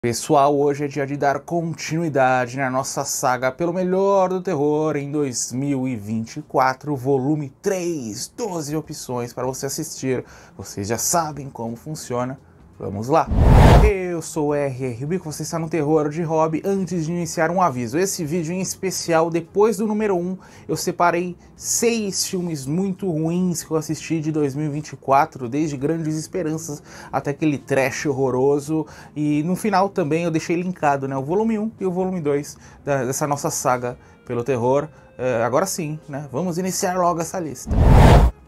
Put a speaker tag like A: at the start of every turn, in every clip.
A: Pessoal, hoje é dia de dar continuidade na nossa saga pelo melhor do terror em 2024, volume 3, 12 opções para você assistir. Vocês já sabem como funciona, vamos lá! Eu sou o R.R. Bico, você está no Terror de Hobby. Antes de iniciar, um aviso: esse vídeo em especial, depois do número 1, eu separei 6 filmes muito ruins que eu assisti de 2024, desde Grandes Esperanças até aquele trash horroroso, e no final também eu deixei linkado, né, o volume 1 e o volume 2 dessa nossa saga pelo terror. Agora sim, né, vamos iniciar logo essa lista.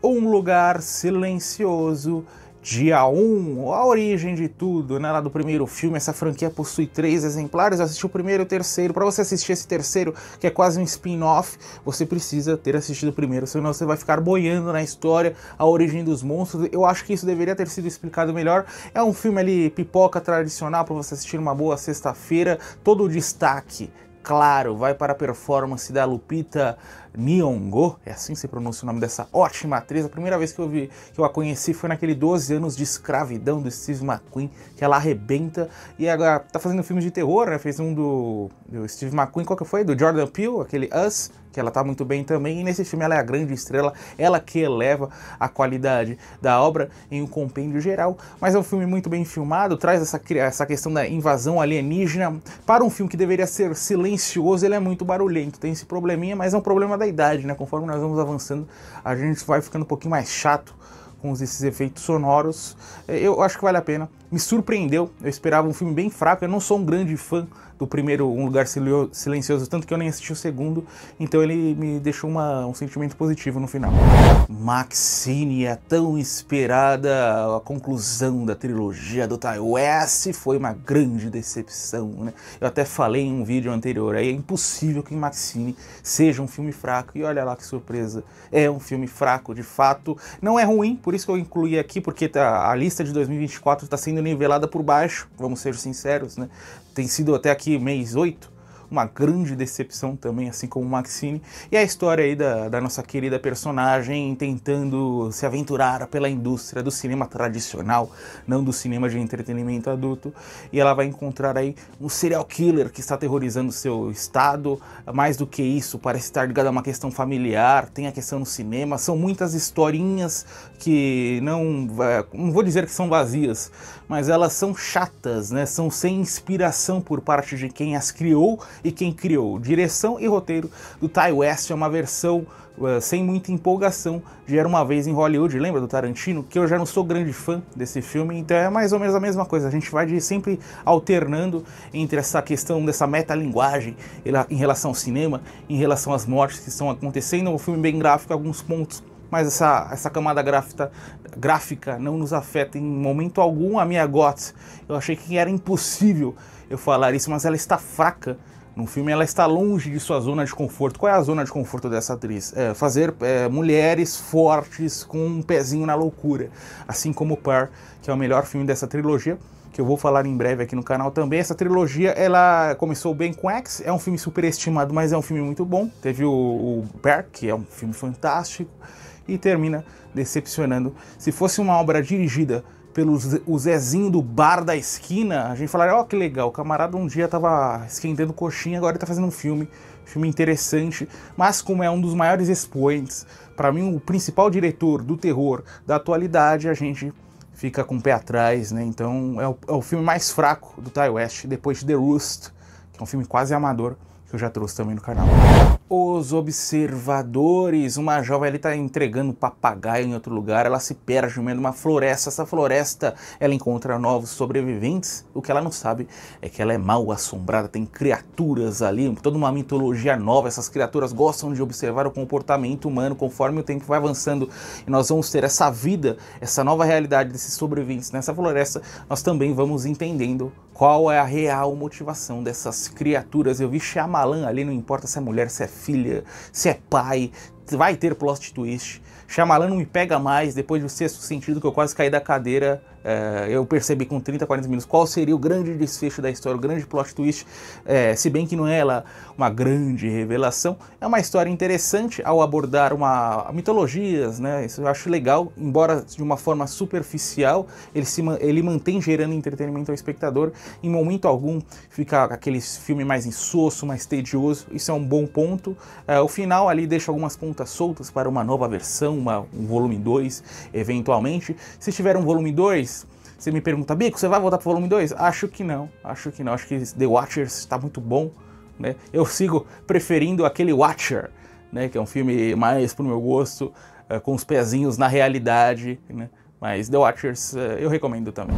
A: Um Lugar Silencioso, dia 1, a origem de tudo, né, lá do primeiro filme. Essa franquia possui 3 exemplares, eu assisti o primeiro e o terceiro. Para você assistir esse terceiro, que é quase um spin-off, você precisa ter assistido o primeiro, senão você vai ficar boiando na história, a origem dos monstros. Eu acho que isso deveria ter sido explicado melhor. É um filme ali, pipoca tradicional, para você assistir uma boa sexta-feira. Todo o destaque, claro, vai para a performance da Lupita Nyong'o, é assim que se pronuncia o nome dessa ótima atriz. A primeira vez que eu a conheci foi naquele 12 anos de escravidão do Steve McQueen, que ela arrebenta, e agora tá fazendo filmes de terror, né? Fez um do Steve McQueen, qual que foi? Do Jordan Peele, aquele Us, que ela tá muito bem também, e nesse filme ela é a grande estrela, ela que eleva a qualidade da obra em um compêndio geral. Mas é um filme muito bem filmado, traz essa questão da invasão alienígena. Para um filme que deveria ser silencioso, ele é muito barulhento, tem esse probleminha, mas é um problema da idade, né? Conforme nós vamos avançando, a gente vai ficando um pouquinho mais chato com esses efeitos sonoros. Eu acho que vale a pena. Me surpreendeu, eu esperava um filme bem fraco. Eu não sou um grande fã do primeiro Um Lugar Silencioso, tanto que eu nem assisti o segundo, então ele me deixou um sentimento positivo no final. Maxine, a tão esperada, a conclusão da trilogia do Ti West, foi uma grande decepção, né? Eu até falei em um vídeo anterior, é impossível que Maxine seja um filme fraco, e olha lá que surpresa, é um filme fraco de fato. Não é ruim, por isso que eu incluí aqui, porque a lista de 2024 está sendo nivelada por baixo, vamos ser sinceros, né? Tem sido até aqui mês 8, uma grande decepção também, assim como Maxine. E a história aí da nossa querida personagem tentando se aventurar pela indústria do cinema tradicional, não do cinema de entretenimento adulto. E ela vai encontrar aí um serial killer que está aterrorizando seu estado. Mais do que isso, parece estar ligado a uma questão familiar, tem a questão no cinema. São muitas historinhas que não vou dizer que são vazias, mas elas são chatas, né? São sem inspiração por parte de quem as criou e quem criou. Direção e roteiro do Ti West é uma versão sem muita empolgação de Era Uma Vez em Hollywood, lembra do Tarantino? Que eu já não sou grande fã desse filme, então é mais ou menos a mesma coisa. A gente vai sempre alternando entre essa questão dessa metalinguagem em relação ao cinema, em relação às mortes que estão acontecendo. É um filme bem gráfico, alguns pontos, mas essa camada gráfica não nos afeta em momento algum. A Mia Goth, eu achei que era impossível eu falar isso, mas ela está fraca no filme, ela está longe de sua zona de conforto. Qual é a zona de conforto dessa atriz? Fazer mulheres fortes com um pezinho na loucura, assim como Pearl, que é o melhor filme dessa trilogia, que eu vou falar em breve aqui no canal também. Essa trilogia, ela começou bem com X, é um filme superestimado, mas é um filme muito bom. Teve o Pearl, que é um filme fantástico, e termina decepcionando. Se fosse uma obra dirigida pelo Zezinho do bar da esquina, a gente falaria, ó, que legal, o camarada um dia tava esquentando coxinha, agora ele tá fazendo um filme interessante. Mas como é um dos maiores expoentes, para mim o principal diretor do terror da atualidade, a gente fica com o pé atrás, né? Então é o filme mais fraco do Ti West, depois de The Roost, que é um filme quase amador, que eu já trouxe também no canal. Os Observadores, uma jovem ali está entregando papagaio em outro lugar, ela se perde no meio de uma floresta. Essa floresta, ela encontra novos sobreviventes. O que ela não sabe é que ela é mal assombrada, tem criaturas ali, toda uma mitologia nova. Essas criaturas gostam de observar o comportamento humano conforme o tempo vai avançando, e nós vamos ter essa vida, essa nova realidade desses sobreviventes nessa floresta. Nós também vamos entendendo qual é a real motivação dessas criaturas. Eu vi Shyamalan ali, não importa se é mulher, se é filha, se é pai, vai ter plot twist. Shyamalan não me pega mais, depois do Sexto Sentido, que eu quase caí da cadeira, Eu percebi com 30, 40 minutos qual seria o grande desfecho da história, o grande plot twist, se bem que não é ela uma grande revelação, é uma história interessante ao abordar mitologias, né? Isso eu acho legal, embora de uma forma superficial, ele mantém gerando entretenimento ao espectador, em momento algum fica aquele filme mais insosso, mais tedioso, isso é um bom ponto. O final ali deixa algumas pontas soltas para uma nova versão, um volume 2, eventualmente. Se tiver um volume 2, você me pergunta, Bico, você vai voltar para o volume 2? Acho que não, acho que The Watchers está muito bom, né? Eu sigo preferindo aquele Watcher, né, que é um filme mais pro meu gosto, com os pezinhos na realidade, né? Mas The Watchers eu recomendo também.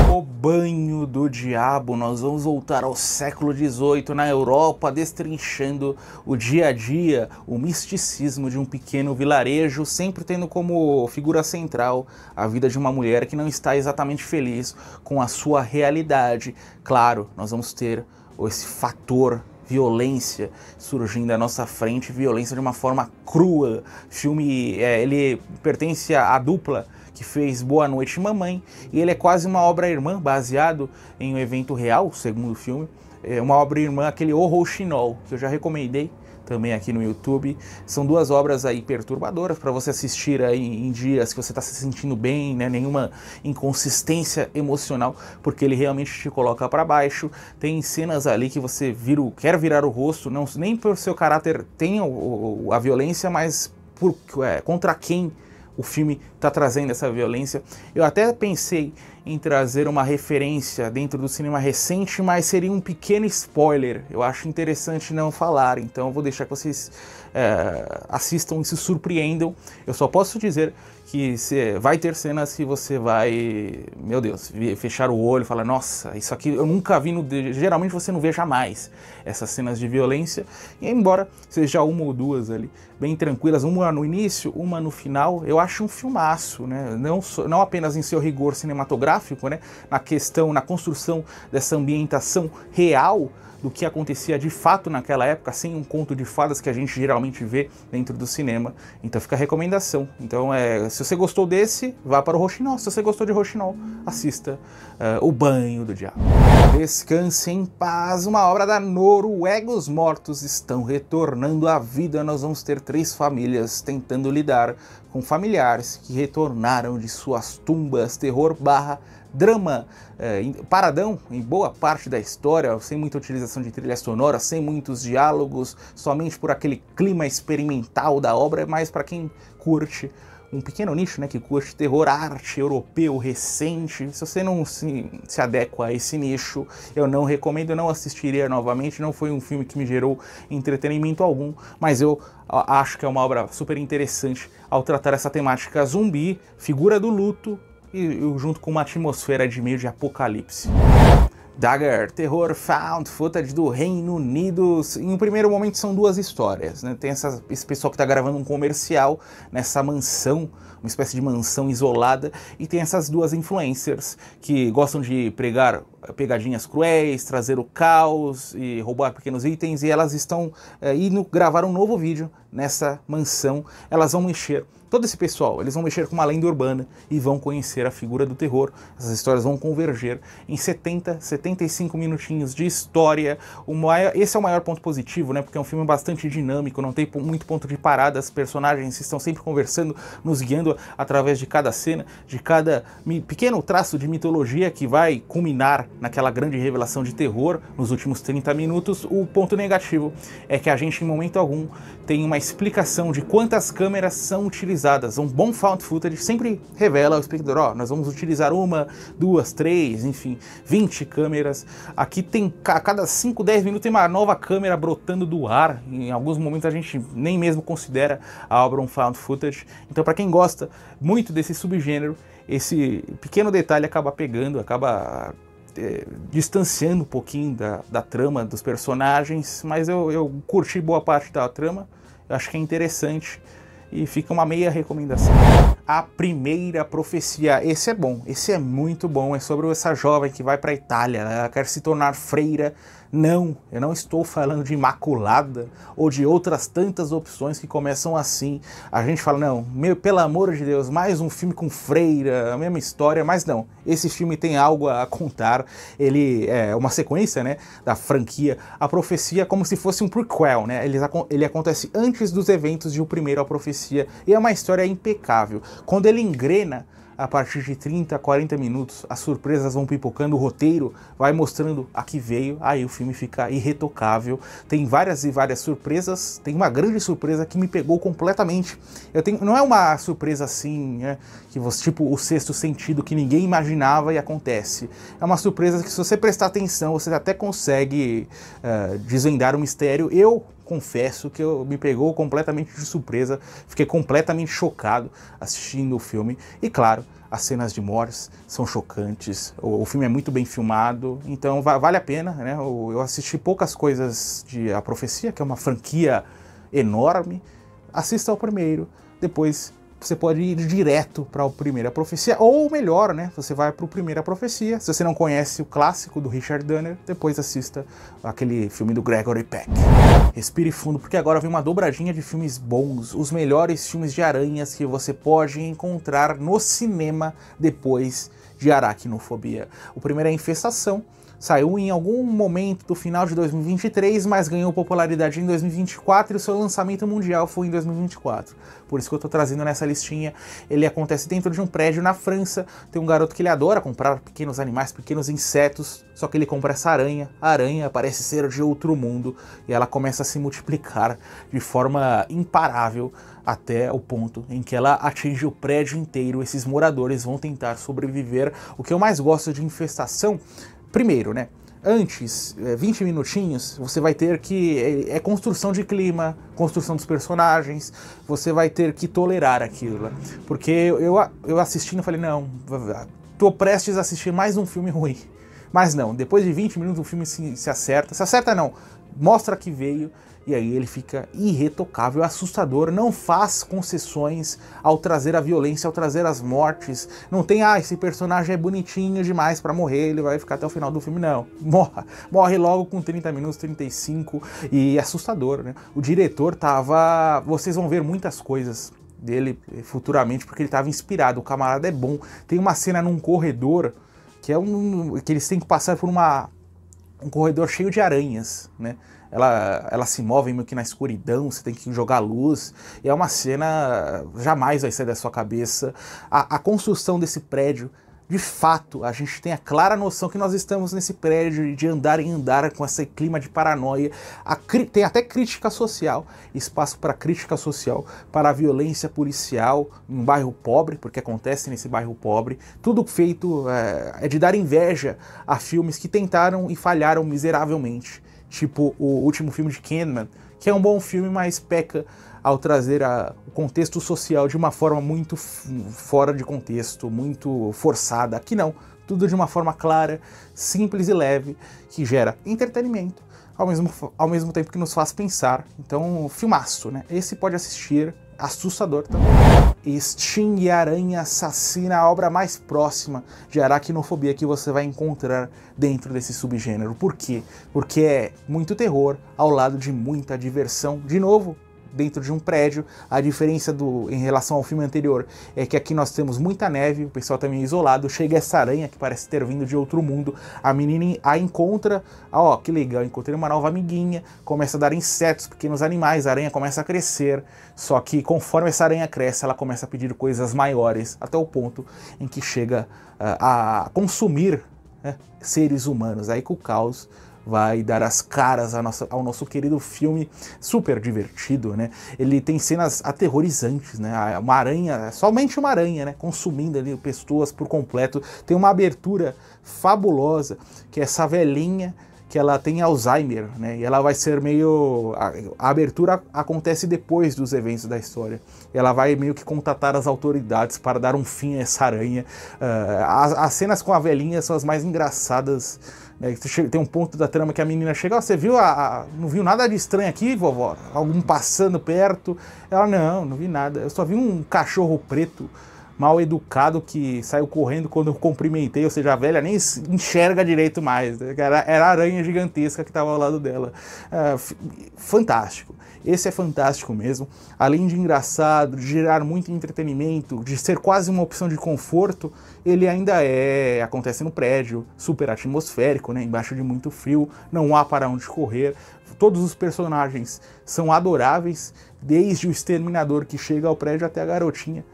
A: O Banho do Diabo, nós vamos voltar ao século XVIII na Europa, destrinchando o dia a dia, o misticismo de um pequeno vilarejo, sempre tendo como figura central a vida de uma mulher que não está exatamente feliz com a sua realidade. Claro, nós vamos ter esse fator violência surgindo à nossa frente, violência de uma forma crua. O filme, ele pertence à dupla que fez Boa Noite Mamãe, e ele é quase uma obra-irmã, baseado em um evento real, segundo o filme. É uma obra-irmã, aquele O Rouxinol, que eu já recomendei também aqui no YouTube. São duas obras aí perturbadoras para você assistir aí em dias que você está se sentindo bem, né? Nenhuma inconsistência emocional, porque ele realmente te coloca para baixo. Tem cenas ali que você quer virar o rosto, não, nem por seu caráter tem a violência, mas contra quem o filme está trazendo essa violência. Eu até pensei em trazer uma referência dentro do cinema recente, mas seria um pequeno spoiler. Eu acho interessante não falar, então eu vou deixar que vocês assistam e se surpreendam. Eu só posso dizer que vai ter cenas que você vai, meu Deus, fechar o olho e falar, nossa, isso aqui eu nunca vi, geralmente você não vê jamais essas cenas de violência, e embora seja uma ou duas ali, bem tranquilas, uma no início, uma no final, eu acho um filmaço, né? Não apenas em seu rigor cinematográfico, né? Na construção dessa ambientação real, do que acontecia de fato naquela época, sem um conto de fadas que a gente geralmente vê dentro do cinema. Então fica a recomendação. Então se você gostou desse, vá para o Rouxinol. Se você gostou de Rouxinol, assista O Banho do Diabo. Descanse em paz, uma obra da Noruega. Os mortos estão retornando à vida. Nós vamos ter 3 famílias tentando lidar com familiares que retornaram de suas tumbas. Terror / drama, paradão em boa parte da história, sem muita utilização de trilha sonora, sem muitos diálogos, somente por aquele clima experimental da obra, mas para quem curte um pequeno nicho, né, que curte terror arte europeu recente, se você não se adequa a esse nicho, eu não recomendo, não assistiria novamente, não foi um filme que me gerou entretenimento algum, mas eu acho que é uma obra super interessante ao tratar essa temática zumbi, figura do luto, e junto com uma atmosfera de meio de apocalipse. Dagger, terror found footage do Reino Unido. Em um primeiro momento são 2 histórias, né? Tem esse pessoal que está gravando um comercial nessa mansão, uma espécie de mansão isolada, e tem essas 2 influencers que gostam de pregar pegadinhas cruéis, trazer o caos e roubar pequenos itens, e elas estão indo gravar um novo vídeo nessa mansão. Elas vão mexer, todo esse pessoal, eles vão mexer com uma lenda urbana e vão conhecer a figura do terror. Essas histórias vão converger em 75 minutinhos de história. Esse é o maior ponto positivo, né? Porque é um filme bastante dinâmico, não tem muito ponto de parada, as personagens estão sempre conversando, nos guiando através de cada cena, de cada pequeno traço de mitologia que vai culminar naquela grande revelação de terror nos últimos 30 minutos. O ponto negativo é que a gente, em momento algum, tem uma explicação de quantas câmeras são utilizadas. Um bom found footage sempre revela ao espectador, nós vamos utilizar 1, 2, 3, enfim, 20 câmeras. Aqui tem, a cada 5, 10 minutos tem uma nova câmera brotando do ar. Em alguns momentos a gente nem mesmo considera a obra um found footage. Então, para quem gosta muito desse subgênero, esse pequeno detalhe acaba pegando, acaba distanciando um pouquinho da trama dos personagens, mas eu curti boa parte da trama, eu acho que é interessante e fica uma meia recomendação. A Primeira Profecia. Esse é bom, esse é muito bom. É sobre essa jovem que vai para a Itália, ela quer se tornar freira. Não, eu não estou falando de Imaculada ou de outras tantas opções que começam assim. A gente fala, não, pelo amor de Deus, mais um filme com freira, a mesma história, mas não. Esse filme tem algo a contar. Ele é uma sequência, né, da franquia A Profecia, como se fosse um prequel, né? Ele acontece antes dos eventos de O Primeiro A Profecia e é uma história impecável. Quando ele engrena, a partir de 30, 40 minutos, as surpresas vão pipocando, o roteiro vai mostrando a que veio, aí o filme fica irretocável. Tem várias e várias surpresas, tem uma grande surpresa que me pegou completamente. Não é uma surpresa assim, né, que você, tipo o Sexto Sentido, que ninguém imaginava e acontece. É uma surpresa que, se você prestar atenção, você até consegue desvendar o mistério. Eu confesso que me pegou completamente de surpresa, fiquei completamente chocado assistindo o filme. E claro, as cenas de mortes são chocantes, o filme é muito bem filmado, então vale a pena, né? Eu assisti poucas coisas de A Profecia, que é uma franquia enorme. Assista ao primeiro, depois você pode ir direto para o Primeira Profecia, ou melhor, né, você vai para o Primeira Profecia. Se você não conhece o clássico do Richard Donner, depois assista aquele filme do Gregory Peck. Respire fundo, porque agora vem uma dobradinha de filmes bons, os melhores filmes de aranhas que você pode encontrar no cinema depois de Aracnofobia. O primeiro é Infestação. Saiu em algum momento do final de 2023, mas ganhou popularidade em 2024 e o seu lançamento mundial foi em 2024. Por isso que eu tô trazendo nessa listinha. Ele acontece dentro de um prédio na França. Tem um garoto que ele adora comprar pequenos animais, pequenos insetos, só que ele compra essa aranha. A aranha parece ser de outro mundo e ela começa a se multiplicar de forma imparável até o ponto em que ela atinge o prédio inteiro. Esses moradores vão tentar sobreviver. O que eu mais gosto de Infestação, primeiro, né? Antes, 20 minutinhos, você vai ter que... É construção de clima, construção dos personagens, você vai ter que tolerar aquilo. Porque eu assistindo, falei, não, tô prestes a assistir mais um filme ruim. Mas não, depois de 20 minutos o filme se acerta. Se acerta não, mostra que veio. E aí ele fica irretocável, assustador, não faz concessões ao trazer a violência, ao trazer as mortes. Não tem, esse personagem é bonitinho demais pra morrer, ele vai ficar até o final do filme. Não, morre logo com 30 minutos, 35, e assustador, né? O diretor tava... Vocês vão ver muitas coisas dele futuramente, porque ele tava inspirado, o camarada é bom. Tem uma cena num corredor, que eles têm que passar por um corredor cheio de aranhas, né? Ela se move meio que na escuridão, você tem que jogar luz, e é uma cena jamais vai sair da sua cabeça. A construção desse prédio, de fato, a gente tem a clara noção que nós estamos nesse prédio, de andar em andar com esse clima de paranoia. Tem até crítica social, espaço para crítica social, para a violência policial em um bairro pobre, porque acontece nesse bairro pobre. Tudo feito é de dar inveja a filmes que tentaram e falharam miseravelmente. Tipo o último filme de Candyman, que é um bom filme, mas peca ao trazer o contexto social de uma forma muito fora de contexto, muito forçada. Aqui não, tudo de uma forma clara, simples e leve, que gera entretenimento, ao mesmo tempo que nos faz pensar. Então, filmaço, né? Esse pode assistir, assustador também. Sting, Aranha Assassina, a obra mais próxima de aracnofobia que você vai encontrar dentro desse subgênero. Por quê? Porque é muito terror ao lado de muita diversão. De novo, dentro de um prédio. A diferença em relação ao filme anterior é que aqui nós temos muita neve, o pessoal tá meio isolado, chega essa aranha que parece ter vindo de outro mundo, a menina a encontra, que legal, encontrei uma nova amiguinha, começa a dar insetos, pequenos animais, a aranha começa a crescer, só que conforme essa aranha cresce, ela começa a pedir coisas maiores, até o ponto em que chega a consumir, né, seres humanos, aí que o caos vai dar as caras ao nosso querido filme, super divertido, né? Ele tem cenas aterrorizantes, né? Uma aranha, somente uma aranha, né? Consumindo ali pessoas por completo. Tem uma abertura fabulosa, que é essa velhinha que ela tem Alzheimer, né? E ela vai ser meio... A abertura acontece depois dos eventos da história. Ela vai meio que contatar as autoridades para dar um fim a essa aranha. As cenas com a velhinha são as mais engraçadas. Tem um ponto da trama que a menina chega, você viu não viu nada de estranho aqui, vovó? Algum passando perto? Ela, não vi nada, eu só vi um cachorro preto mal educado que saiu correndo quando eu cumprimentei, ou seja, a velha nem enxerga direito mais, né? Era a aranha gigantesca que estava ao lado dela. Fantástico. Esse é fantástico mesmo. Além de engraçado, de gerar muito entretenimento, de ser quase uma opção de conforto, ele ainda acontece no prédio, super atmosférico, né? Embaixo de muito frio, não há para onde correr. Todos os personagens são adoráveis, desde o exterminador que chega ao prédio até a garotinha,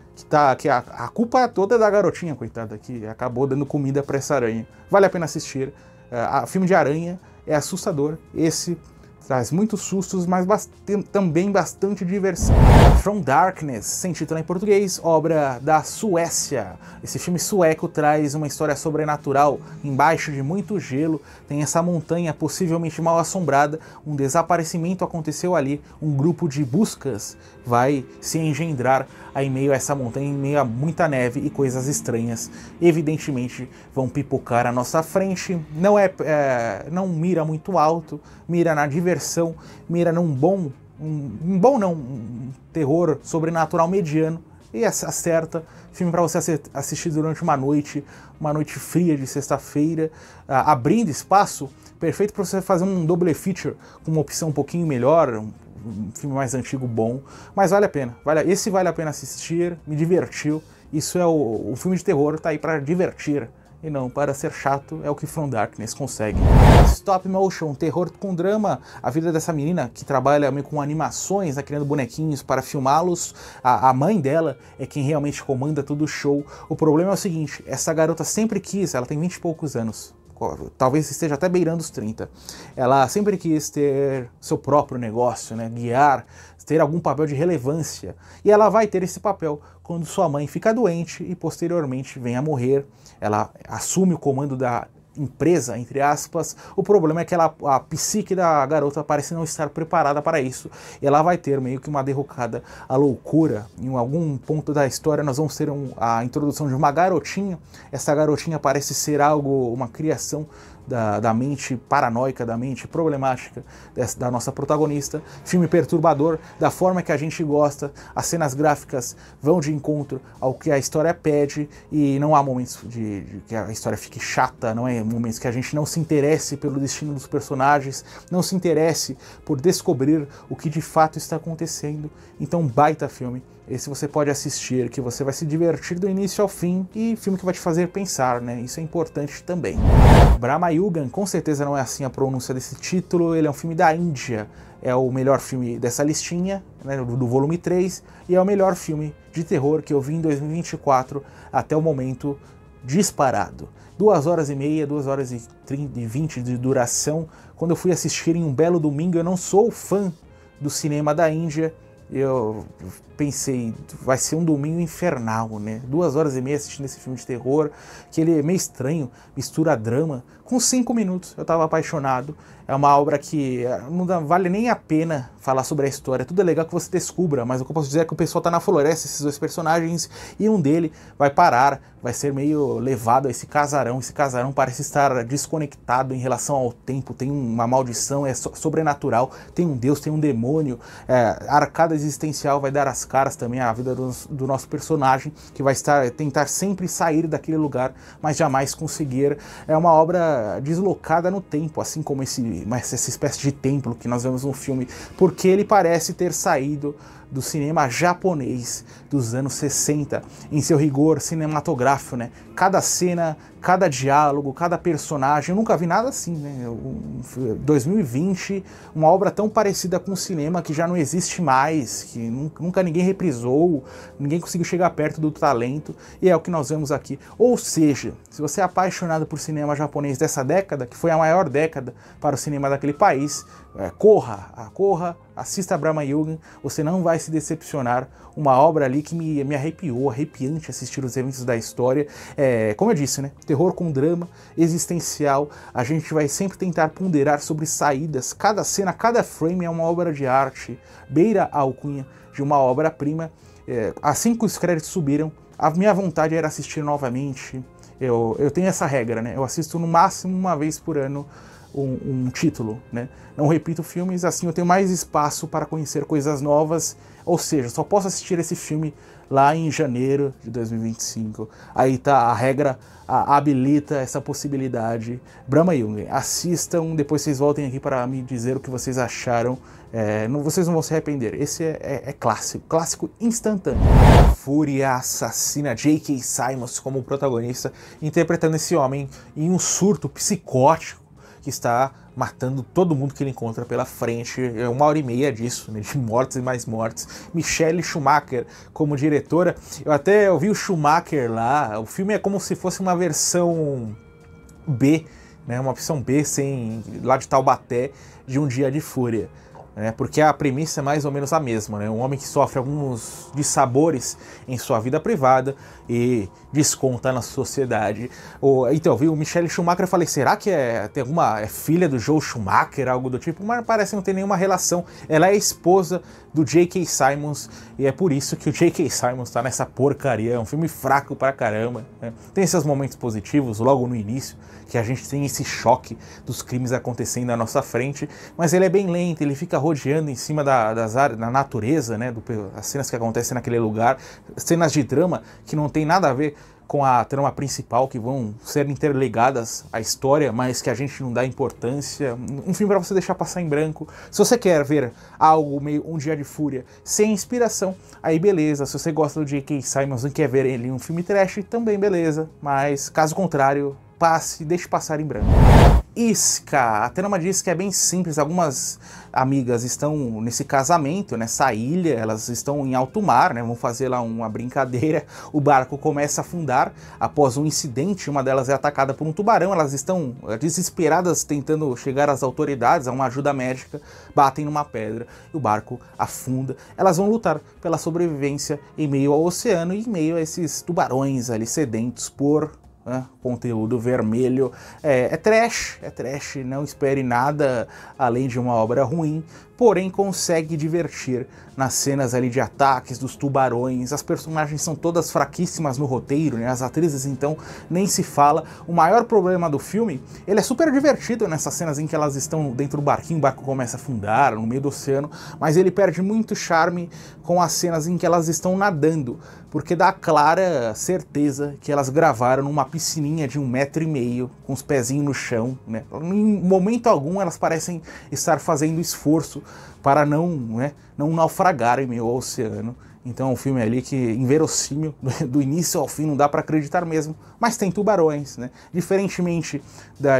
A: que a culpa toda é da garotinha, coitada, que acabou dando comida para essa aranha. Vale a pena assistir. Filme de aranha é assustador. Esse traz muitos sustos, mas também bastante diversão. From Darkness, sem título em português, obra da Suécia. Esse filme sueco traz uma história sobrenatural. Embaixo de muito gelo, tem essa montanha possivelmente mal assombrada, um desaparecimento aconteceu ali, um grupo de buscas vai se engendrar aí em meio a essa montanha, em meio a muita neve e coisas estranhas. Evidentemente vão pipocar à nossa frente, não mira muito alto, mira na diversão, mira num um terror sobrenatural mediano, e acerta. Filme para você assistir durante uma noite fria de sexta-feira, abrindo espaço, perfeito para você fazer um double feature com uma opção um pouquinho melhor, um filme mais antigo bom, mas vale a pena. Esse vale a pena assistir, me divertiu. Isso é o filme de terror, tá aí para divertir e não para ser chato, é o que From Darkness consegue. Stop motion, terror com drama, a vida dessa menina que trabalha meio com animações, né, criando bonequinhos para filmá-los. A mãe dela é quem realmente comanda todo o show. O problema é o seguinte, essa garota sempre quis, ela tem 20 e poucos anos, talvez esteja até beirando os 30. Ela sempre quis ter seu próprio negócio, né? Guiar, ter algum papel de relevância. E ela vai ter esse papel quando sua mãe fica doente e posteriormente vem a morrer. Ela assume o comando da empresa, entre aspas. O problema é que a psique da garota parece não estar preparada para isso. E ela vai ter meio que uma derrocada à loucura. Em algum ponto da história nós vamos ter a introdução de uma garotinha. Essa garotinha parece ser uma criação da mente paranoica, da mente problemática da nossa protagonista. Filme perturbador, da forma que a gente gosta. As cenas gráficas vão de encontro ao que a história pede e não há momentos de que a história fique chata, não é momentos que a gente não se interesse pelo destino dos personagens, não se interesse por descobrir o que de fato está acontecendo. Então, baita filme. Esse você pode assistir, que você vai se divertir do início ao fim, e filme que vai te fazer pensar, né? Isso é importante também. Bramayugan, com certeza não é assim a pronúncia desse título, ele é um filme da Índia, é o melhor filme dessa listinha, né, do volume 3, e é o melhor filme de terror que eu vi em 2024 até o momento, disparado. 2 horas e meia, 2 horas e 20 de duração. Quando eu fui assistir em um belo domingo, eu não sou fã do cinema da Índia, eu pensei, vai ser um domingo infernal, né? 2 horas e meia assistindo esse filme de terror, que ele é meio estranho, mistura drama. Com 5 minutos eu estava apaixonado. É uma obra que não vale nem a pena falar sobre a história. Tudo é legal que você descubra, mas o que eu posso dizer é que o pessoal tá na floresta, esses dois personagens, e um dele vai parar, vai ser meio levado a esse casarão. Esse casarão parece estar desconectado em relação ao tempo, tem uma maldição, é sobrenatural, tem um deus, tem um demônio. A arcada existencial vai dar as caras também à vida do nosso personagem, que vai tentar sempre sair daquele lugar, mas jamais conseguir. É uma obra deslocada no tempo, assim como essa espécie de templo que nós vemos no filme, porque ele parece ter saído do cinema japonês dos anos 60, em seu rigor cinematográfico, né? Cada cena, cada diálogo, cada personagem, eu nunca vi nada assim, né? 2020, uma obra tão parecida com o cinema que já não existe mais, que nunca ninguém reprisou, ninguém conseguiu chegar perto do talento, e é o que nós vemos aqui. Ou seja, se você é apaixonado por cinema japonês dessa década, que foi a maior década para o cinema daquele país, corra, assista Bramayugan, você não vai se decepcionar. Uma obra ali que me arrepiou, arrepiante assistir os eventos da história. Como eu disse, né? Terror com drama, existencial. A gente vai sempre tentar ponderar sobre saídas. Cada cena, cada frame é uma obra de arte. Beira a alcunha de uma obra-prima. Assim que os créditos subiram, a minha vontade era assistir novamente. Eu tenho essa regra, né? Eu assisto no máximo uma vez por ano um título, né? Não repito filmes, assim eu tenho mais espaço para conhecer coisas novas, ou seja, só posso assistir esse filme lá em janeiro de 2025. Aí tá, a regra habilita essa possibilidade. Brahma Jungen, assistam, depois vocês voltem aqui para me dizer o que vocês acharam. Vocês não vão se arrepender. Esse é clássico, clássico instantâneo. Fúria Assassina, J.K. Simmons como protagonista, interpretando esse homem em um surto psicótico que está matando todo mundo que ele encontra pela frente. É 1h30 disso, né, de mortes e mais mortes. Michelle Schumacher como diretora. Eu até ouvi o Schumacher lá. O filme é como se fosse uma versão B, né, uma opção B lá de Taubaté, de Um Dia de Fúria. Porque a premissa é mais ou menos a mesma, né? Um homem que sofre alguns dissabores em sua vida privada e desconta na sociedade. Então, eu vi o Michelle Schumacher e falei, será que é filha do Joel Schumacher, algo do tipo? Mas parece não ter nenhuma relação. Ela é esposa do J.K. Simmons e é por isso que o J.K. Simmons tá nessa porcaria. É um filme fraco pra caramba, né? Tem esses momentos positivos logo no início, que a gente tem esse choque dos crimes acontecendo à nossa frente, mas ele é bem lento, ele fica rodeando em cima da natureza, né, as cenas que acontecem naquele lugar, cenas de drama que não tem nada a ver com a trama principal, que vão ser interligadas à história, mas que a gente não dá importância. Um filme para você deixar passar em branco. Se você quer ver algo meio Um Dia de Fúria sem inspiração, aí beleza. Se você gosta do J.K. Simmons e quer ver ele em um filme trash, também beleza. Mas, caso contrário, deixe passar em branco. Isca. A trama de Isca é bem simples. Algumas amigas estão nesse casamento, nessa ilha, elas estão em alto mar, né? Vão fazer lá uma brincadeira. O barco começa a afundar após um incidente. Uma delas é atacada por um tubarão. Elas estão desesperadas tentando chegar às autoridades, a uma ajuda médica. Batem numa pedra e o barco afunda. Elas vão lutar pela sobrevivência em meio ao oceano e em meio a esses tubarões ali sedentos por conteúdo vermelho. É trash, não espere nada além de uma obra ruim, porém consegue divertir nas cenas ali de ataques dos tubarões. As personagens são todas fraquíssimas no roteiro, né? As atrizes então nem se fala. O maior problema do filme, ele é super divertido nessas cenas em que elas estão dentro do barquinho, o barco começa a afundar no meio do oceano, mas ele perde muito charme com as cenas em que elas estão nadando, porque dá a clara certeza que elas gravaram numa piscininha de 1,5 m, com os pezinhos no chão, né? Em momento algum elas parecem estar fazendo esforço para não naufragar em meio ao oceano. Então é um filme ali que, inverossímil, do início ao fim não dá para acreditar mesmo, mas tem tubarões, né? Diferentemente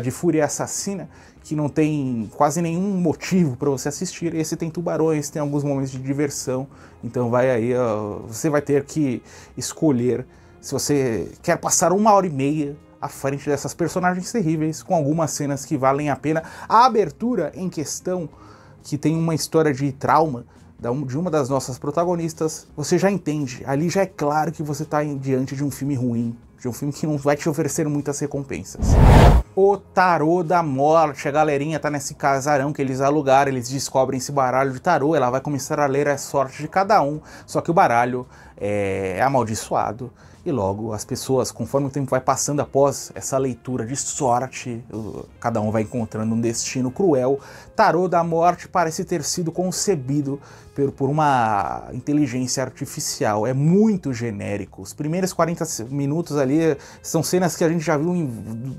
A: de Fúria Assassina, que não tem quase nenhum motivo para você assistir, esse tem tubarões, tem alguns momentos de diversão, então vai aí, você vai ter que escolher se você quer passar 1h30 à frente dessas personagens terríveis, com algumas cenas que valem a pena. A abertura em questão, que tem uma história de trauma de uma das nossas protagonistas, você já entende, ali já é claro que você está diante de um filme ruim, de um filme que não vai te oferecer muitas recompensas. O Tarô da Morte. A galerinha tá nesse casarão que eles alugaram, eles descobrem esse baralho de tarô, ela vai começar a ler a sorte de cada um, só que o baralho é amaldiçoado. E logo as pessoas, conforme o tempo vai passando após essa leitura de sorte, cada um vai encontrando um destino cruel. Tarô da Morte parece ter sido concebido por uma inteligência artificial. É muito genérico. Os primeiros 40 minutos ali são cenas que a gente já viu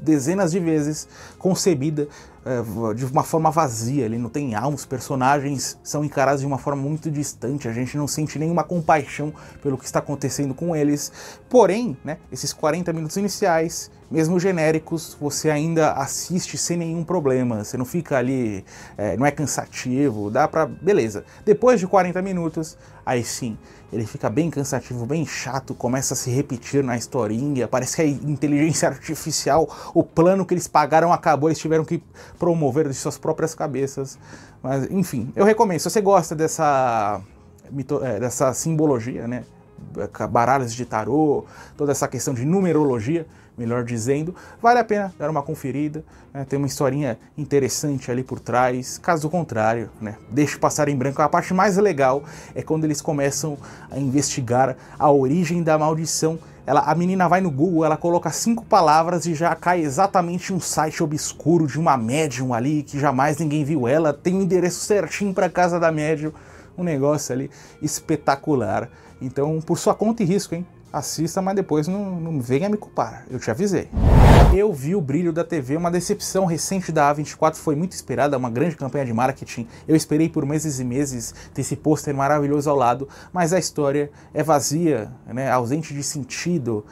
A: dezenas de vezes, concebida de uma forma vazia, ele não tem alma, os personagens são encarados de uma forma muito distante, a gente não sente nenhuma compaixão pelo que está acontecendo com eles. Porém, né, esses 40 minutos iniciais, mesmo genéricos, você ainda assiste sem nenhum problema, você não fica ali, não é cansativo, dá pra... beleza. Depois de 40 minutos, aí sim, ele fica bem cansativo, bem chato, começa a se repetir na historinha, parece que a inteligência artificial, o plano que eles pagaram acabou, eles tiveram que promover de suas próprias cabeças. Mas, enfim, eu recomendo, se você gosta dessa simbologia, né, baralhos de tarô, toda essa questão de numerologia, melhor dizendo, vale a pena dar uma conferida, né? Tem uma historinha interessante ali por trás. Caso contrário, né, deixe passar em branco. A parte mais legal é quando eles começam a investigar a origem da maldição A menina vai no Google, ela coloca 5 palavras e já cai exatamente um site obscuro de uma médium ali, que jamais ninguém viu ela, tem o endereço certinho para casa da médium, um negócio ali espetacular. Então, por sua conta e risco, hein? Assista, mas depois não venha me culpar, eu te avisei. Eu vi O Brilho da TV, uma decepção recente da A24, foi muito esperada, uma grande campanha de marketing. Eu esperei por meses e meses ter esse pôster maravilhoso ao lado, mas a história é vazia, né, ausente de sentido,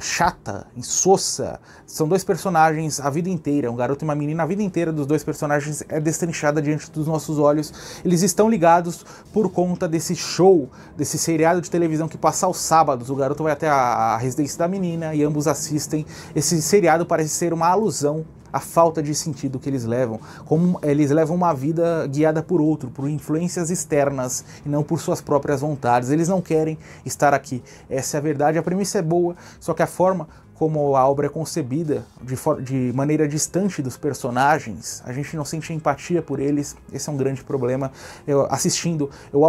A: chata, insossa. São dois personagens a vida inteira, um garoto e uma menina, a vida inteira dos dois personagens é destrinchada diante dos nossos olhos. Eles estão ligados por conta desse show, desse seriado de televisão que passa aos sábados. O garoto vai até a residência da menina e ambos assistem. Esse seriado parece ser uma alusão à falta de sentido que eles levam, como eles levam uma vida guiada por outro, por influências externas e não por suas próprias vontades. Eles não querem estar aqui, essa é a verdade. A premissa é boa, só que a forma como a obra é concebida, de maneira distante dos personagens, a gente não sente empatia por eles, esse é um grande problema. Assistindo, eu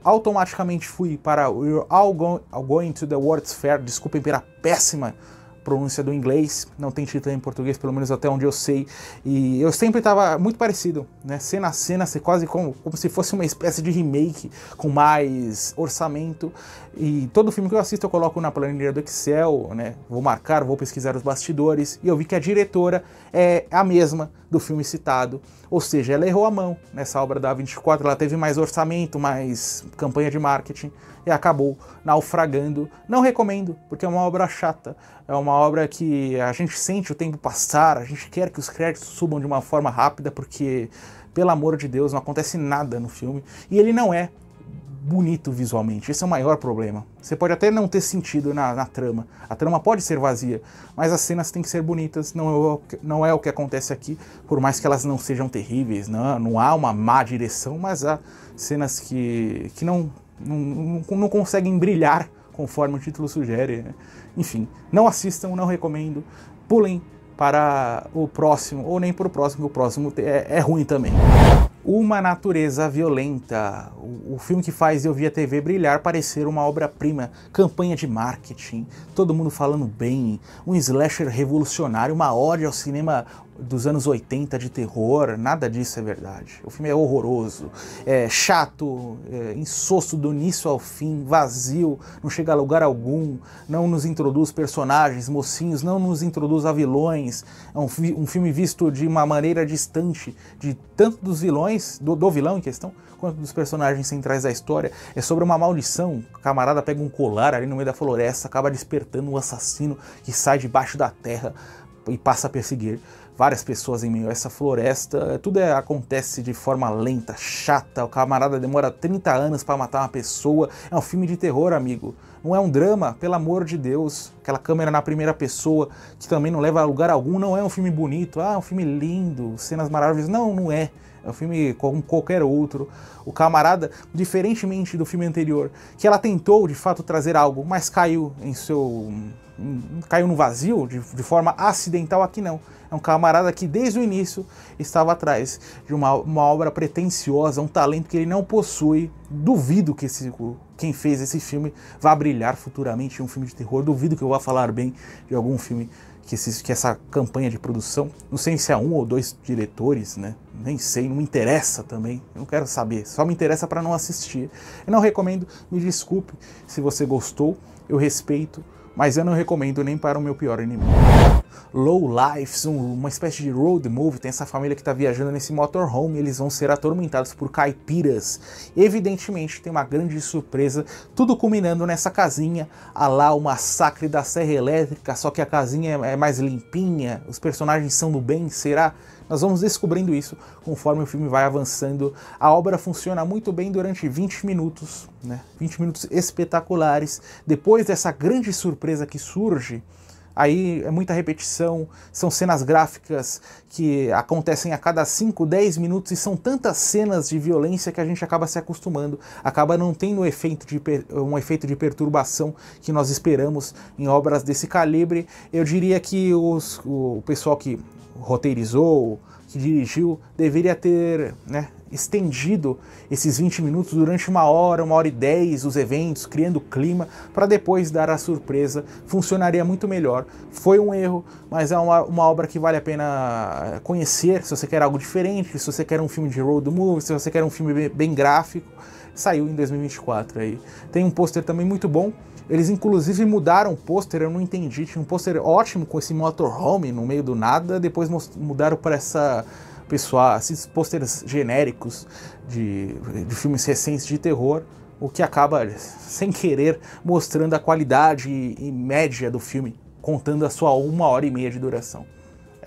A: automaticamente fui para We're All Going to the World's Fair, desculpem pela péssima pronúncia do inglês, não tem título em português, pelo menos até onde eu sei, e eu sempre estava muito parecido, né? Cena a cena, ser quase como se fosse uma espécie de remake, com mais orçamento, e todo filme que eu assisto eu coloco na planilha do Excel, né? Vou marcar, vou pesquisar os bastidores, e eu vi que a diretora é a mesma do filme citado, ou seja, ela errou a mão nessa obra da A24, ela teve mais orçamento, mais campanha de marketing, e acabou naufragando. Não recomendo, porque é uma obra chata, é uma obra que a gente sente o tempo passar, a gente quer que os créditos subam de uma forma rápida, porque, pelo amor de Deus, não acontece nada no filme, e ele não é bonito visualmente, esse é o maior problema. Você pode até não ter sentido na trama, a trama pode ser vazia, mas as cenas têm que ser bonitas, não é o que acontece aqui, por mais que elas não sejam terríveis, não há uma má direção, mas há cenas que não conseguem brilhar conforme o título sugere. Enfim, não assistam, não recomendo, pulem para o próximo, ou nem para o próximo é ruim também. Uma Natureza Violenta, o filme que faz Eu Vi a TV brilhar, parecer uma obra-prima, campanha de marketing, todo mundo falando bem, um slasher revolucionário, uma ode ao cinema dos anos 80 de terror, nada disso é verdade. O filme é horroroso, é chato, insosso do início ao fim, vazio, não chega a lugar algum, não nos introduz personagens, mocinhos, não nos introduz a vilões. É um filme visto de uma maneira distante de tanto dos vilões, do vilão em questão, quanto dos personagens centrais da história. É sobre uma maldição, o camarada pega um colar ali no meio da floresta, acaba despertando um assassino que sai debaixo da terra e passa a perseguir várias pessoas em meio a essa floresta. Tudo acontece de forma lenta, chata, o camarada demora 30 anos para matar uma pessoa. É um filme de terror, amigo, não é um drama, pelo amor de Deus. Aquela câmera na primeira pessoa, que também não leva a lugar algum, não é um filme bonito, é um filme lindo, cenas maravilhosas, não é. É um filme como qualquer outro. O camarada, diferentemente do filme anterior, que ela tentou de fato trazer algo, mas caiu no vazio de forma acidental, aqui não. É um camarada que desde o início estava atrás de uma obra pretensiosa, um talento que ele não possui. Duvido que quem fez esse filme vá brilhar futuramente em um filme de terror. Duvido que eu vá falar bem de algum filme que essa campanha de produção. Não sei se é 1 ou 2 diretores, né? Nem sei, não me interessa também. Eu não quero saber, só me interessa para não assistir. Eu não recomendo, me desculpe se você gostou, eu respeito, mas eu não recomendo nem para o meu pior inimigo. Low Lives, uma espécie de road movie, tem essa família que está viajando nesse motorhome, eles vão ser atormentados por caipiras. Evidentemente tem uma grande surpresa, tudo culminando nessa casinha, a lá o massacre da serra elétrica, só que a casinha é mais limpinha, os personagens são do bem, será? Nós vamos descobrindo isso conforme o filme vai avançando. A obra funciona muito bem durante 20 minutos, né? 20 minutos espetaculares. Depois dessa grande surpresa que surge, aí é muita repetição, são cenas gráficas que acontecem a cada 5, 10 minutos e são tantas cenas de violência que a gente acaba se acostumando, acaba não tendo um efeito de perturbação que nós esperamos em obras desse calibre. Eu diria que o pessoal que roteirizou, que dirigiu, deveria ter, né, estendido esses 20 minutos durante 1 hora e 10, os eventos, criando clima, para depois dar a surpresa. Funcionaria muito melhor. Foi um erro, mas é uma obra que vale a pena conhecer, se você quer algo diferente, se você quer um filme de road movie, se você quer um filme bem gráfico. Saiu em 2024 aí. Tem um pôster também muito bom. Eles inclusive mudaram o pôster, eu não entendi. Tinha um pôster ótimo com esse motorhome no meio do nada, depois mudaram para esses pôsteres genéricos de filmes recentes de terror, o que acaba, sem querer, mostrando a qualidade e média do filme, contando a sua 1 hora e meia de duração.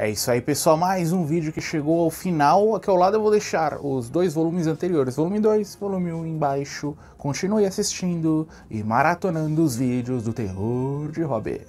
A: É isso aí, pessoal, mais um vídeo que chegou ao final. Aqui ao lado eu vou deixar os 2 volumes anteriores, volume 2, volume 1 embaixo. Continue assistindo e maratonando os vídeos do terror de Rob.